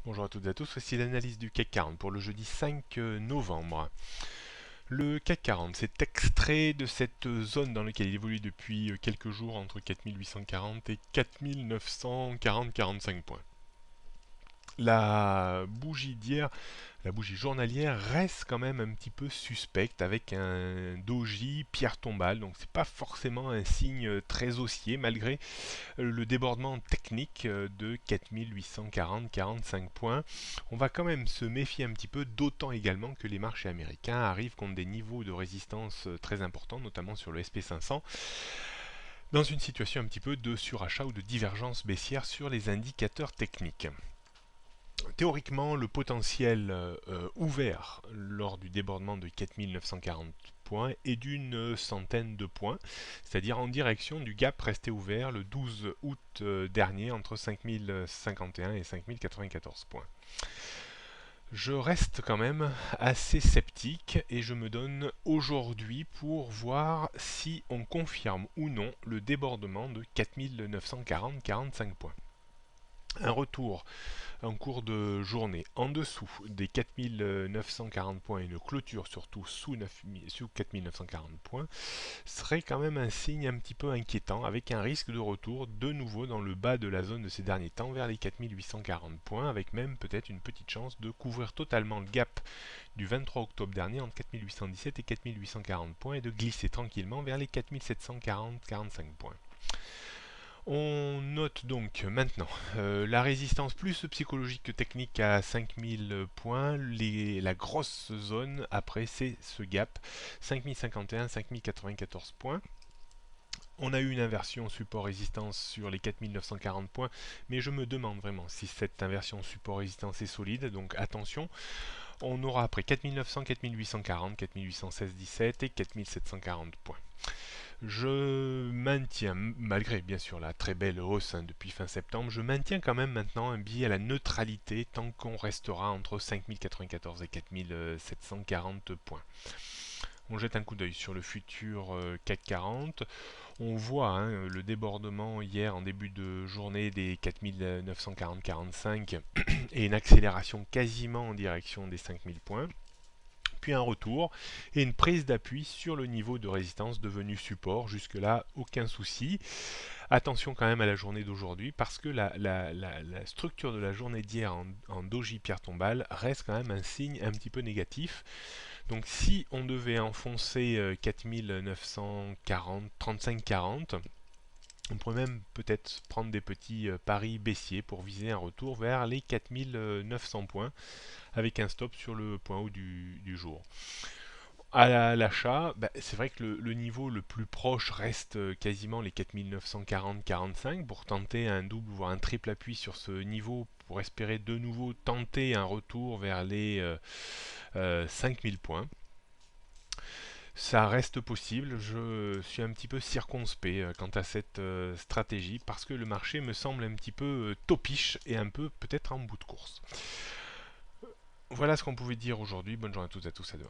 Bonjour à toutes et à tous, voici l'analyse du CAC 40 pour le jeudi 5 novembre. Le CAC 40 s'est extrait de cette zone dans laquelle il évolue depuis quelques jours entre 4840 et 4940-45 points. La bougie d'hier, la bougie journalière reste quand même un petit peu suspecte avec un doji pierre tombale, donc c'est pas forcément un signe très haussier malgré le débordement technique de 4840-45 points. On va quand même se méfier un petit peu, d'autant également que les marchés américains arrivent contre des niveaux de résistance très importants, notamment sur le SP500, dans une situation un petit peu de surachat ou de divergence baissière sur les indicateurs techniques. Théoriquement, le potentiel ouvert lors du débordement de 4940 points est d'une centaine de points, c'est-à-dire en direction du gap resté ouvert le 12 août dernier entre 5051 et 5094 points. Je reste quand même assez sceptique et je me donne aujourd'hui pour voir si on confirme ou non le débordement de 4940-45 points. Un retour en cours de journée en dessous des 4940 points et une clôture surtout sous 4940 points serait quand même un signe un petit peu inquiétant avec un risque de retour de nouveau dans le bas de la zone de ces derniers temps vers les 4840 points avec même peut-être une petite chance de couvrir totalement le gap du 23 octobre dernier entre 4817 et 4840 points et de glisser tranquillement vers les 4740-45 points. On note donc maintenant la résistance plus psychologique que technique à 5000 points. La grosse zone après c'est ce gap 5051-5094 points. On a eu une inversion support-résistance sur les 4940 points, mais je me demande vraiment si cette inversion support-résistance est solide, donc attention. On aura après 4900, 4840, 4816-17 et 4740 points. Je maintiens, malgré bien sûr la très belle hausse depuis fin septembre, je maintiens quand même maintenant un billet à la neutralité tant qu'on restera entre 5094 et 4740 points. On jette un coup d'œil sur le futur CAC 40. On voit le débordement hier en début de journée des 4940-45 et une accélération quasiment en direction des 5000 points. Puis un retour et une prise d'appui sur le niveau de résistance devenu support. Jusque-là, aucun souci. Attention quand même à la journée d'aujourd'hui parce que la structure de la journée d'hier en doji pierre tombale reste quand même un signe un petit peu négatif. Donc si on devait enfoncer 4940, 35-40, on pourrait même peut-être prendre des petits paris baissiers pour viser un retour vers les 4900 points avec un stop sur le point haut du jour. À l'achat, c'est vrai que le niveau le plus proche reste quasiment les 4940-45 pour tenter un double voire un triple appui sur ce niveau pour espérer de nouveau tenter un retour vers les 5000 points. Ça reste possible, je suis un petit peu circonspect quant à cette stratégie parce que le marché me semble un petit peu topiche et un peu peut-être en bout de course. Voilà ce qu'on pouvait dire aujourd'hui, bonne journée à toutes et à tous, à demain.